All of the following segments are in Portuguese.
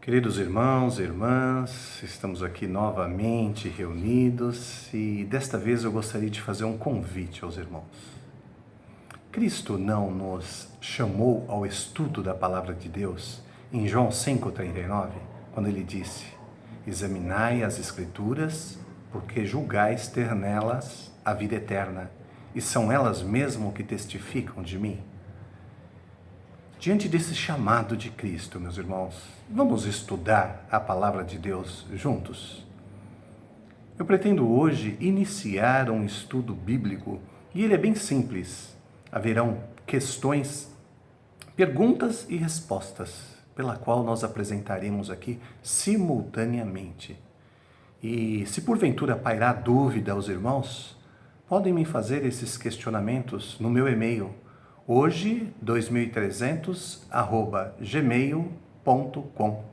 Queridos irmãos e irmãs, estamos aqui novamente reunidos e desta vez eu gostaria de fazer um convite aos irmãos. Cristo não nos chamou ao estudo da Palavra de Deus em João 5,39, quando ele disse: examinai as Escrituras, porque julgais ter nelas a vida eterna, e são elas mesmo que testificam de mim. Diante desse chamado de Cristo, meus irmãos, vamos estudar a Palavra de Deus juntos? Eu pretendo hoje iniciar um estudo bíblico e ele é bem simples. Haverão questões, perguntas e respostas, pela qual nós apresentaremos aqui simultaneamente. E se porventura pairar dúvida aos irmãos, podem me fazer esses questionamentos no meu e-mail, hoje2300@gmail.com.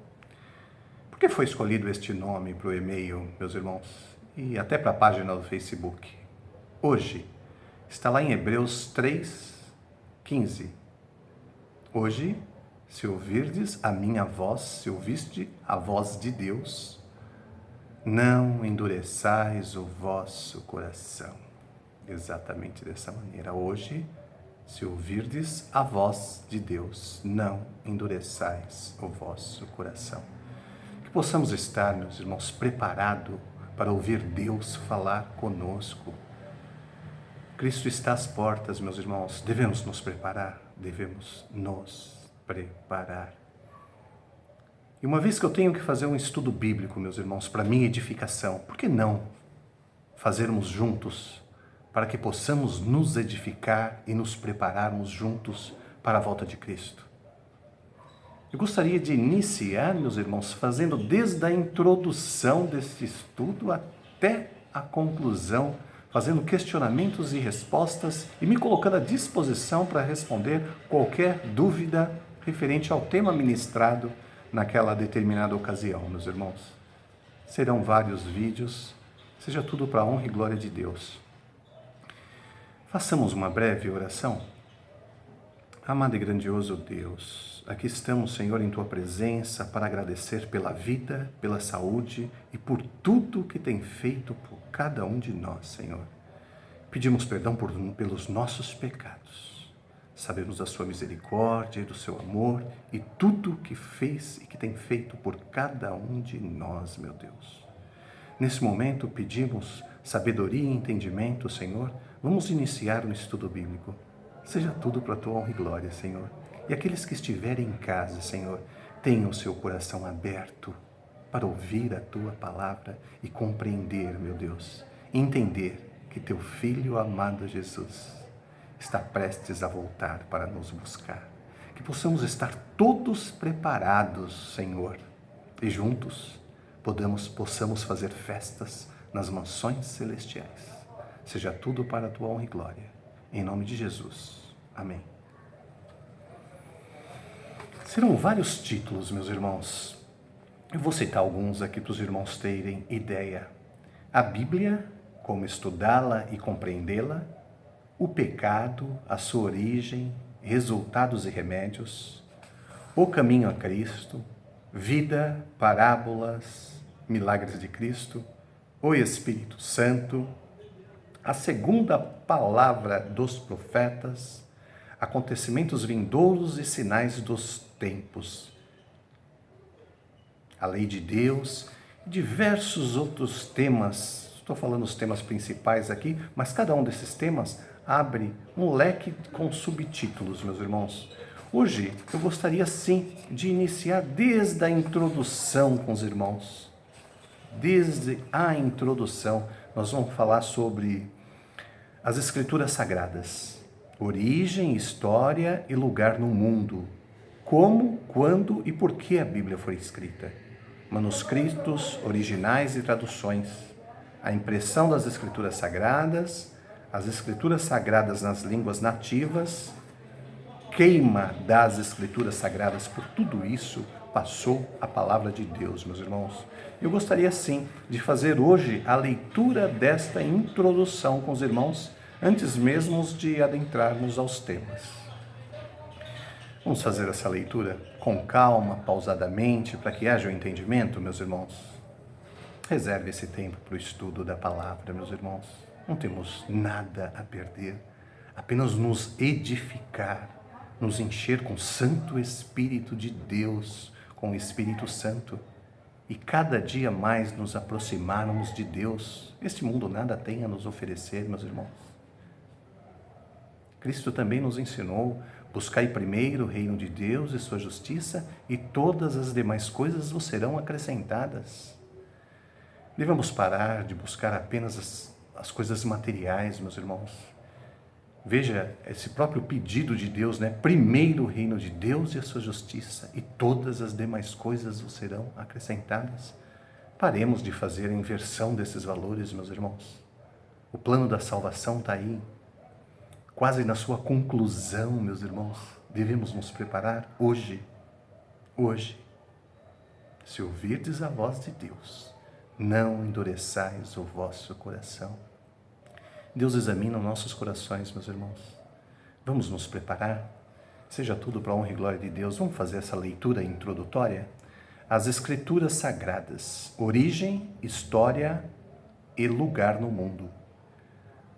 Por que foi escolhido este nome para o e-mail, meus irmãos? E até para a página do Facebook. Hoje, está lá em Hebreus 3:15. Hoje, se ouvirdes a minha voz, se ouviste a voz de Deus, não endureçais o vosso coração. Exatamente dessa maneira. Hoje, se ouvirdes a voz de Deus, não endureçais o vosso coração. Que possamos estar, meus irmãos, preparados para ouvir Deus falar conosco. Cristo está às portas, meus irmãos. Devemos nos preparar. Devemos nos preparar. E uma vez que eu tenho que fazer um estudo bíblico, meus irmãos, para minha edificação, por que não fazermos juntos, para que possamos nos edificar e nos prepararmos juntos para a volta de Cristo? Eu gostaria de iniciar, meus irmãos, fazendo desde a introdução desse estudo até a conclusão, fazendo questionamentos e respostas e me colocando à disposição para responder qualquer dúvida referente ao tema ministrado naquela determinada ocasião, meus irmãos. Serão vários vídeos, seja tudo para a honra e glória de Deus. Façamos uma breve oração. Amado e grandioso Deus, aqui estamos, Senhor, em Tua presença para agradecer pela vida, pela saúde e por tudo que tem feito por cada um de nós, Senhor. Pedimos perdão pelos nossos pecados. Sabemos da Sua misericórdia e do Seu amor e tudo que fez e que tem feito por cada um de nós, meu Deus. Nesse momento pedimos sabedoria e entendimento, Senhor. Vamos iniciar um estudo bíblico. Seja tudo para a Tua honra e glória, Senhor. E aqueles que estiverem em casa, Senhor, tenham o seu coração aberto para ouvir a Tua palavra e compreender, meu Deus, entender que Teu Filho amado Jesus está prestes a voltar para nos buscar. Que possamos estar todos preparados, Senhor, e juntos possamos fazer festas nas mansões celestiais. Seja tudo para a Tua honra e glória. Em nome de Jesus. Amém. Serão vários títulos, meus irmãos. Eu vou citar alguns aqui para os irmãos terem ideia. A Bíblia, como estudá-la e compreendê-la. O pecado, a sua origem, resultados e remédios. O caminho a Cristo. Vida, parábolas, milagres de Cristo. O Espírito Santo. A segunda palavra dos profetas, acontecimentos vindouros e sinais dos tempos, a lei de Deus, diversos outros temas. Estou falando os temas principais aqui, mas cada um desses temas abre um leque com subtítulos, meus irmãos. Hoje eu gostaria sim de iniciar desde a introdução com os irmãos. Desde a introdução, nós vamos falar sobre as Escrituras Sagradas, origem, história e lugar no mundo, como, quando e por que a Bíblia foi escrita, manuscritos, originais e traduções, a impressão das Escrituras Sagradas, as Escrituras Sagradas nas línguas nativas, queima das Escrituras Sagradas. Por tudo isso passou a palavra de Deus, meus irmãos. Eu gostaria sim de fazer hoje a leitura desta introdução com os irmãos, antes mesmo de adentrarmos aos temas. Vamos fazer essa leitura com calma, pausadamente, para que haja o entendimento, meus irmãos. Reserve esse tempo para o estudo da palavra, meus irmãos. Não temos nada a perder, apenas nos edificar, nos encher com o Santo Espírito de Deus, com o Espírito Santo, e cada dia mais nos aproximarmos de Deus. Este mundo nada tem a nos oferecer, meus irmãos. Cristo também nos ensinou: buscai primeiro o reino de Deus e sua justiça, e todas as demais coisas vos serão acrescentadas. Devemos parar de buscar apenas as coisas materiais, meus irmãos. Veja esse próprio pedido de Deus, né? Primeiro o reino de Deus e a sua justiça, e todas as demais coisas vos serão acrescentadas. Paremos de fazer a inversão desses valores, meus irmãos. O plano da salvação está aí, quase na sua conclusão, meus irmãos. Devemos nos preparar hoje. Se ouvirdes a voz de Deus, não endureçais o vosso coração. Deus examina nossos corações, meus irmãos. Vamos nos preparar? Seja tudo para a honra e glória de Deus. Vamos fazer essa leitura introdutória? As Escrituras Sagradas, origem, história e lugar no mundo.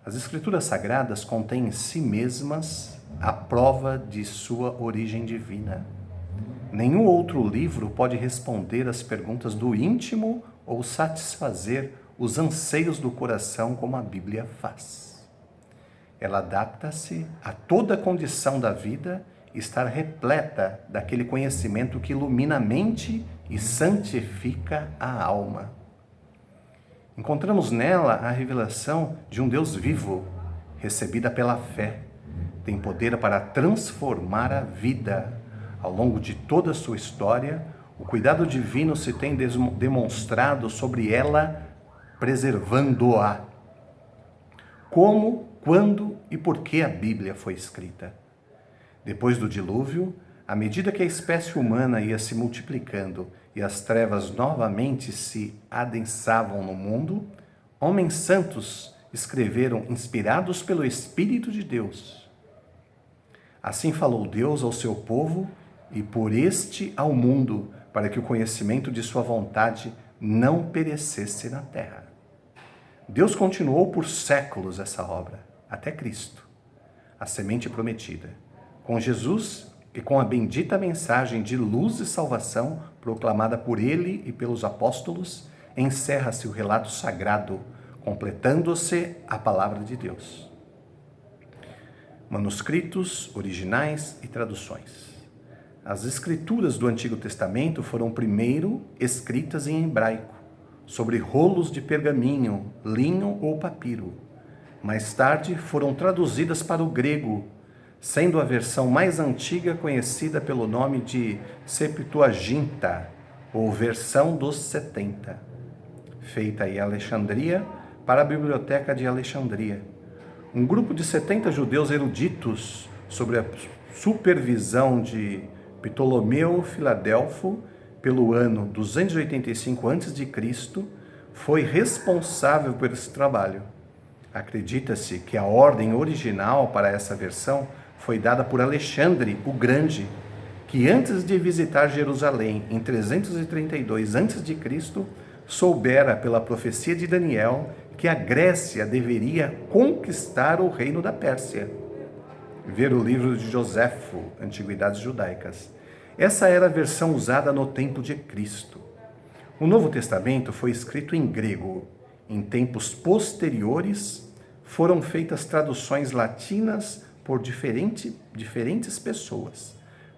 As Escrituras Sagradas contêm em si mesmas a prova de sua origem divina. Nenhum outro livro pode responder às perguntas do íntimo ou satisfazer os anseios do coração como a Bíblia faz. Ela adapta-se a toda a condição da vida e está repleta daquele conhecimento que ilumina a mente e santifica a alma. Encontramos nela a revelação de um Deus vivo, recebida pela fé. Tem poder para transformar a vida. Ao longo de toda a sua história, o cuidado divino se tem demonstrado sobre ela, preservando-a. Como, quando e por que a Bíblia foi escrita? Depois do dilúvio, à medida que a espécie humana ia se multiplicando e as trevas novamente se adensavam no mundo, homens santos escreveram, inspirados pelo Espírito de Deus. Assim falou Deus ao seu povo e por este ao mundo, para que o conhecimento de sua vontade não perecesse na terra. Deus continuou por séculos essa obra, até Cristo, a semente prometida. Com Jesus e com a bendita mensagem de luz e salvação proclamada por ele e pelos apóstolos, encerra-se o relato sagrado, completando-se a palavra de Deus. Manuscritos, originais e traduções. As escrituras do Antigo Testamento foram primeiro escritas em hebraico, sobre rolos de pergaminho, linho ou papiro. Mais tarde foram traduzidas para o grego, sendo a versão mais antiga conhecida pelo nome de Septuaginta, ou versão dos 70, feita em Alexandria para a Biblioteca de Alexandria. Um grupo de 70 judeus eruditos, sob a supervisão de Ptolomeu Filadelfo, pelo ano 285 a.C., foi responsável por esse trabalho. Acredita-se que a ordem original para essa versão foi dada por Alexandre o Grande, que antes de visitar Jerusalém em 332 a.C., soubera pela profecia de Daniel que a Grécia deveria conquistar o reino da Pérsia. Ver o livro de Joséfo, Antiguidades Judaicas. Essa era a versão usada no tempo de Cristo. O Novo Testamento foi escrito em grego. Em tempos posteriores, foram feitas traduções latinas por diferentes pessoas,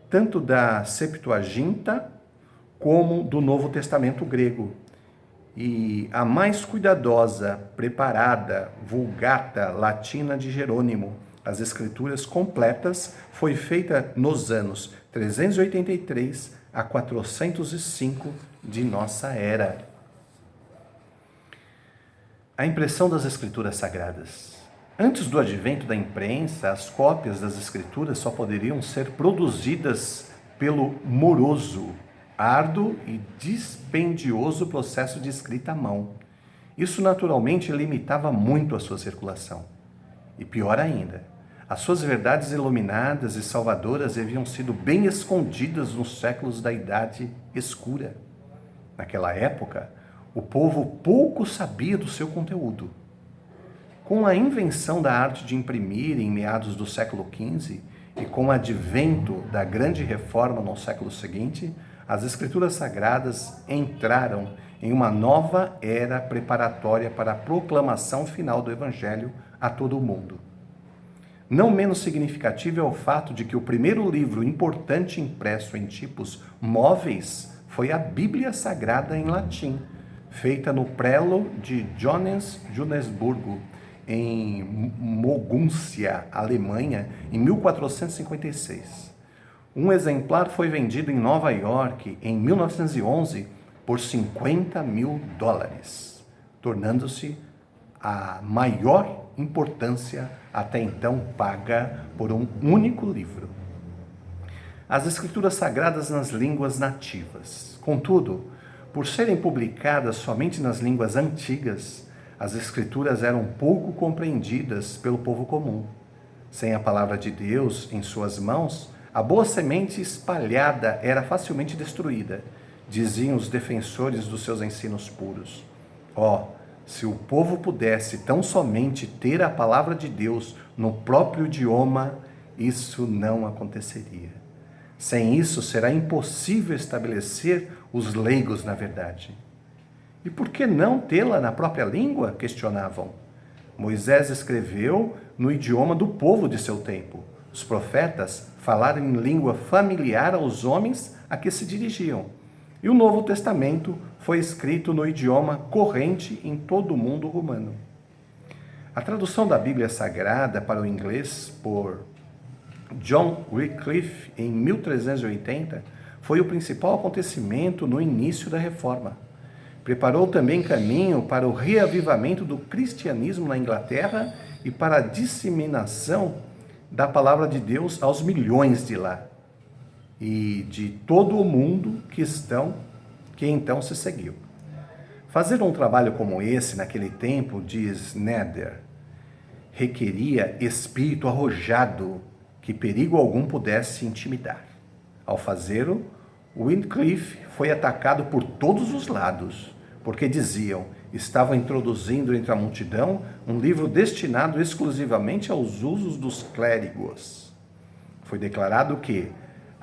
tanto da Septuaginta como do Novo Testamento grego. E a mais cuidadosa, preparada, Vulgata latina de Jerônimo, as Escrituras completas, foi feita nos anos 383 a 405 de nossa era. A impressão das Escrituras Sagradas. Antes do advento da imprensa, as cópias das Escrituras só poderiam ser produzidas pelo moroso, árduo e dispendioso processo de escrita à mão. Isso naturalmente limitava muito a sua circulação. E pior ainda, As suas verdades iluminadas e salvadoras haviam sido bem escondidas nos séculos da Idade Escura. Naquela época, o povo pouco sabia do seu conteúdo. Com a invenção da arte de imprimir em meados do século XV e com o advento da Grande Reforma no século seguinte, as Escrituras Sagradas entraram em uma nova era preparatória para a proclamação final do Evangelho a todo o mundo. Não menos significativo é o fato de que o primeiro livro importante impresso em tipos móveis foi a Bíblia Sagrada em latim, feita no prelo de Johannes Johannesburgo, em Mogúncia, Alemanha, em 1456. Um exemplar foi vendido em Nova York em 1911 por $50 mil, tornando-se a maior importância até então paga por um único livro. As Escrituras Sagradas nas línguas nativas. Contudo, por serem publicadas somente nas línguas antigas, as Escrituras eram pouco compreendidas pelo povo comum. Sem a palavra de Deus em suas mãos, a boa semente espalhada era facilmente destruída, diziam os defensores dos seus ensinos puros. Se o povo pudesse tão somente ter a palavra de Deus no próprio idioma, isso não aconteceria. Sem isso, será impossível estabelecer os leigos na verdade. E por que não tê-la na própria língua? Questionavam. Moisés escreveu no idioma do povo de seu tempo. Os profetas falaram em língua familiar aos homens a que se dirigiam. E o Novo Testamento foi escrito no idioma corrente em todo o mundo romano. A tradução da Bíblia Sagrada para o inglês por John Wycliffe em 1380 foi o principal acontecimento no início da Reforma. Preparou também caminho para o reavivamento do cristianismo na Inglaterra e para a disseminação da palavra de Deus aos milhões de lá e de todo o mundo que então se seguiu. Fazer um trabalho como esse naquele tempo, diz Nether, requeria espírito arrojado que perigo algum pudesse intimidar. Ao fazê-lo, Wycliffe foi atacado por todos os lados, porque diziam, estavam introduzindo entre a multidão um livro destinado exclusivamente aos usos dos clérigos. Foi declarado que,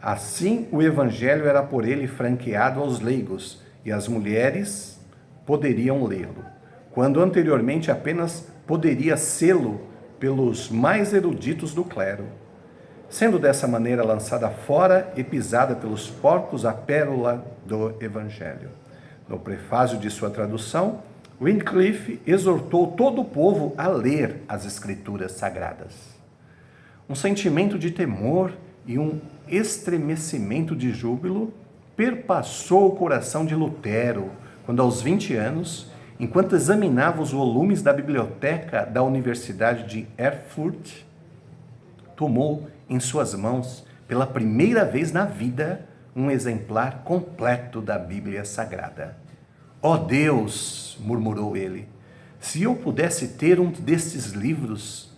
assim, o evangelho era por ele franqueado aos leigos e as mulheres poderiam lê-lo, quando anteriormente apenas poderia sê-lo pelos mais eruditos do clero. Sendo dessa maneira lançada fora e pisada pelos porcos a pérola do evangelho. No prefácio de sua tradução, Wycliffe exortou todo o povo a ler as Escrituras Sagradas. Um sentimento de temor e um estremecimento de júbilo perpassou o coração de Lutero, quando aos 20 anos, enquanto examinava os volumes da biblioteca da Universidade de Erfurt, tomou em suas mãos, pela primeira vez na vida, um exemplar completo da Bíblia Sagrada. Ó Deus, murmurou ele, se eu pudesse ter um destes livros,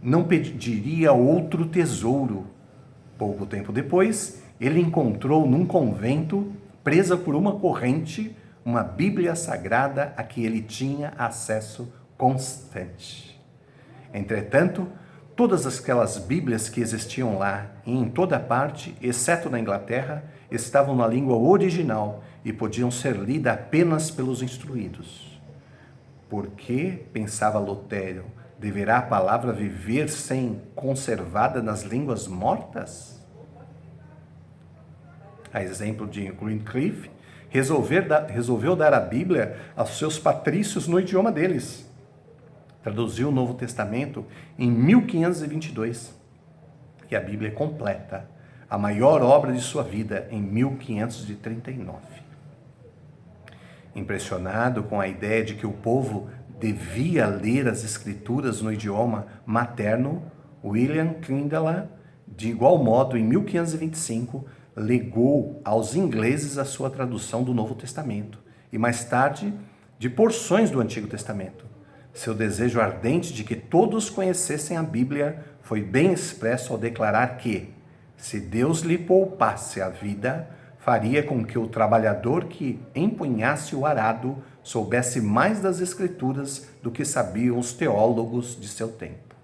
não pediria outro tesouro. Pouco tempo depois, ele encontrou num convento, presa por uma corrente, uma Bíblia Sagrada a que ele tinha acesso constante. Entretanto, todas aquelas Bíblias que existiam lá e em toda parte, exceto na Inglaterra, estavam na língua original e podiam ser lidas apenas pelos instruídos. Por que, pensava Lutero, deverá a palavra viver sem conservada nas línguas mortas? A exemplo de Wycliffe, resolveu dar a Bíblia aos seus patrícios no idioma deles. Traduziu o Novo Testamento em 1522 e a Bíblia completa, a maior obra de sua vida, em 1539. Impressionado com a ideia de que o povo devia ler as Escrituras no idioma materno, William Tyndale, de igual modo, em 1525, legou aos ingleses a sua tradução do Novo Testamento e, mais tarde, de porções do Antigo Testamento. Seu desejo ardente de que todos conhecessem a Bíblia foi bem expresso ao declarar que, se Deus lhe poupasse a vida, faria com que o trabalhador que empunhasse o arado soubesse mais das Escrituras do que sabiam os teólogos de seu tempo.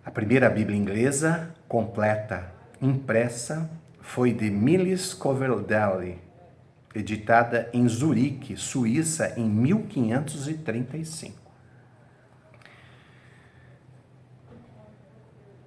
A primeira Bíblia inglesa, completa, impressa, foi de Miles Coverdale, editada em Zurique, Suíça, em 1535.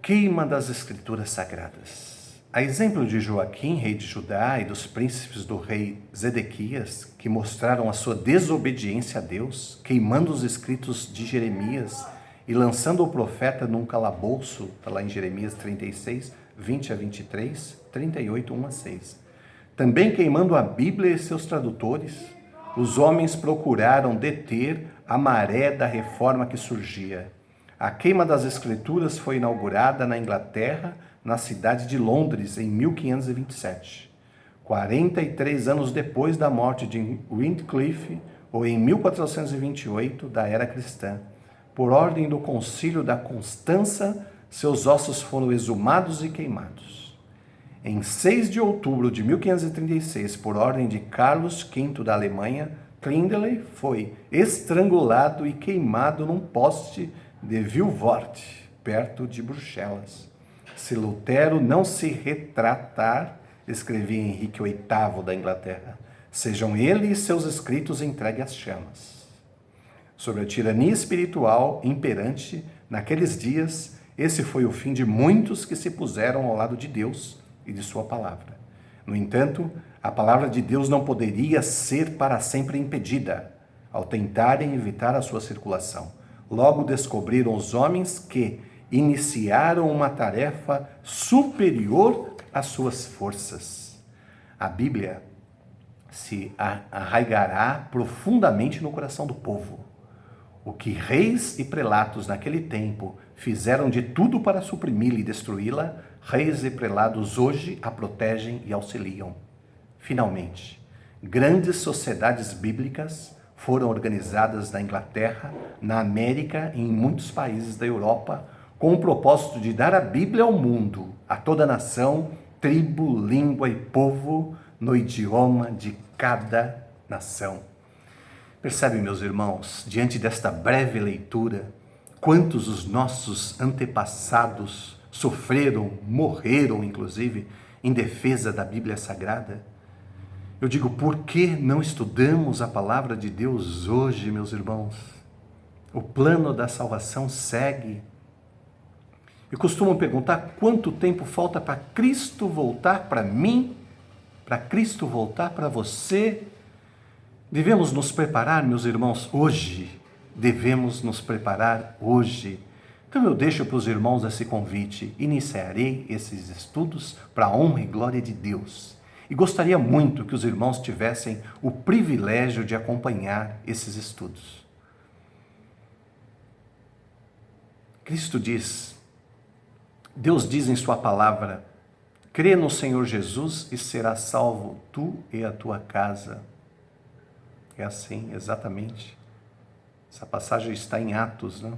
Queima das Escrituras Sagradas. A exemplo de Joaquim, rei de Judá, e dos príncipes do rei Zedequias, que mostraram a sua desobediência a Deus, queimando os escritos de Jeremias e lançando o profeta num calabouço, está lá em Jeremias 36, 20 a 23, 38, 1 a 6. Também queimando a Bíblia e seus tradutores, os homens procuraram deter a maré da reforma que surgia. A queima das Escrituras foi inaugurada na Inglaterra, na cidade de Londres, em 1527. 43 anos depois da morte de Wycliffe, ou em 1428, da era cristã. Por ordem do Concílio da Constança, seus ossos foram exumados e queimados. Em 6 de outubro de 1536, por ordem de Carlos V da Alemanha, Klindley foi estrangulado e queimado num poste de Vilvoorde, perto de Bruxelas. Se Lutero não se retratar, escrevia Henrique VIII da Inglaterra, sejam ele e seus escritos entregues às chamas. Sobre a tirania espiritual imperante naqueles dias, esse foi o fim de muitos que se puseram ao lado de Deus e de sua palavra. No entanto, a palavra de Deus não poderia ser para sempre impedida, ao tentarem evitar a sua circulação. Logo descobriram os homens que iniciaram uma tarefa superior às suas forças. A Bíblia se arraigará profundamente no coração do povo. O que reis e prelados naquele tempo fizeram de tudo para suprimi-la e destruí-la, reis e prelados hoje a protegem e auxiliam. Finalmente, grandes sociedades bíblicas foram organizadas na Inglaterra, na América e em muitos países da Europa, com o propósito de dar a Bíblia ao mundo, a toda nação, tribo, língua e povo, no idioma de cada nação. Percebe, meus irmãos, diante desta breve leitura, quantos os nossos antepassados sofreram, morreram, inclusive, em defesa da Bíblia Sagrada? Eu digo, por que não estudamos a palavra de Deus hoje, meus irmãos? O plano da salvação segue. Eu costumo perguntar quanto tempo falta para Cristo voltar para mim, para Cristo voltar para você. Devemos nos preparar, meus irmãos, hoje. Devemos nos preparar hoje. Então eu deixo para os irmãos esse convite. Iniciarei esses estudos para a honra e glória de Deus. E gostaria muito que os irmãos tivessem o privilégio de acompanhar esses estudos. Cristo diz, Deus diz em sua palavra, crê no Senhor Jesus e serás salvo tu e a tua casa. É assim, exatamente. Essa passagem está em Atos, né?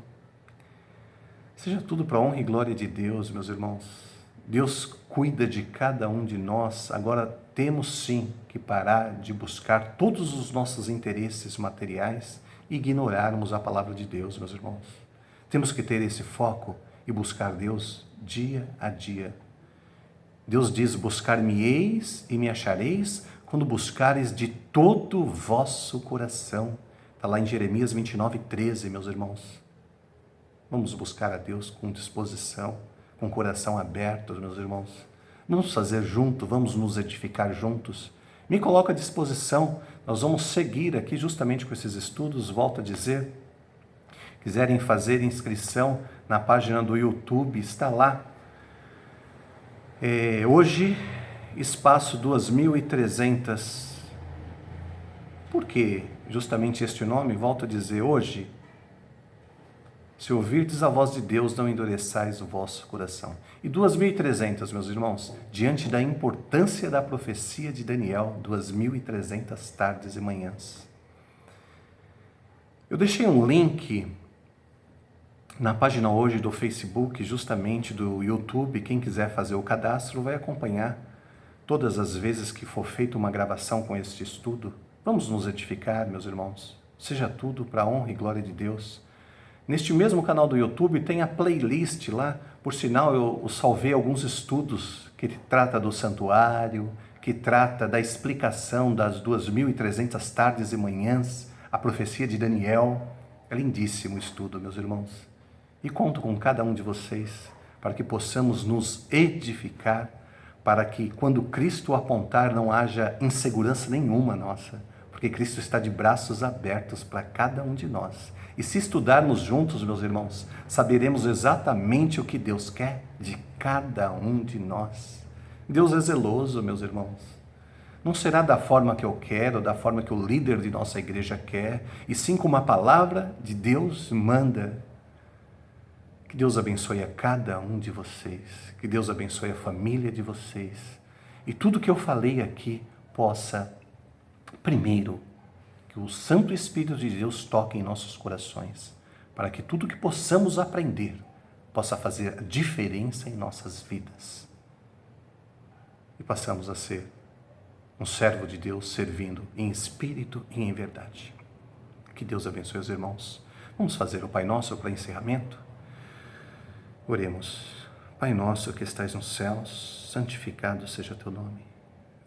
Seja tudo para a honra e glória de Deus, meus irmãos. Deus cuida de cada um de nós. Agora temos sim que parar de buscar todos os nossos interesses materiais e ignorarmos a palavra de Deus, meus irmãos. Temos que ter esse foco e buscar Deus dia a dia. Deus diz, buscar-me-eis e me achareis quando buscares de todo o vosso coração. Está lá em Jeremias 29, 13, meus irmãos. Vamos buscar a Deus com disposição, com o coração aberto, meus irmãos. Vamos fazer junto, vamos nos edificar juntos. Me coloca à disposição, nós vamos seguir aqui justamente com esses estudos, volto a dizer. Quiserem fazer inscrição na página do YouTube, está lá. Hoje, espaço 2.300. Por que justamente este nome? Volto a dizer, hoje, se ouvirdes a voz de Deus, não endureçais o vosso coração. E 2.300, meus irmãos, diante da importância da profecia de Daniel, 2.300 tardes e manhãs. Eu deixei um link Na página hoje do Facebook, justamente do YouTube, quem quiser fazer o cadastro vai acompanhar todas as vezes que for feita uma gravação com este estudo. Vamos nos edificar, meus irmãos. Seja tudo para a honra e glória de Deus. Neste mesmo canal do YouTube tem a playlist lá. Por sinal, eu salvei alguns estudos que trata do santuário, que trata da explicação das 2.300 tardes e manhãs, a profecia de Daniel. É lindíssimo o estudo, meus irmãos. E conto com cada um de vocês para que possamos nos edificar, para que quando Cristo apontar não haja insegurança nenhuma nossa, porque Cristo está de braços abertos para cada um de nós. E se estudarmos juntos, meus irmãos, saberemos exatamente o que Deus quer de cada um de nós. Deus é zeloso, meus irmãos. Não será da forma que eu quero, da forma que o líder de nossa igreja quer, e sim como a palavra de Deus manda. Que Deus abençoe a cada um de vocês, que Deus abençoe a família de vocês, e tudo que eu falei aqui possa, primeiro, que o Santo Espírito de Deus toque em nossos corações, para que tudo que possamos aprender possa fazer diferença em nossas vidas. E passamos a ser um servo de Deus servindo em espírito e em verdade. Que Deus abençoe os irmãos. Vamos fazer o Pai Nosso para encerramento? Oremos. Pai nosso que estais nos céus, santificado seja teu nome.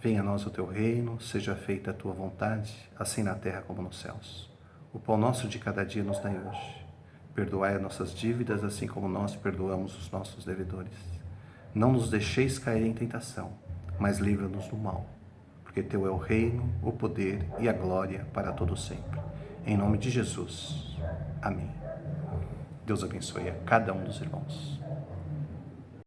Venha a nós o teu reino, seja feita a tua vontade, assim na terra como nos céus. O pão nosso de cada dia nos dai hoje. Perdoai as nossas dívidas, assim como nós perdoamos os nossos devedores. Não nos deixeis cair em tentação, mas livra-nos do mal. Porque teu é o reino, o poder e a glória para todo sempre. Em nome de Jesus. Amém. Deus abençoe a cada um dos irmãos.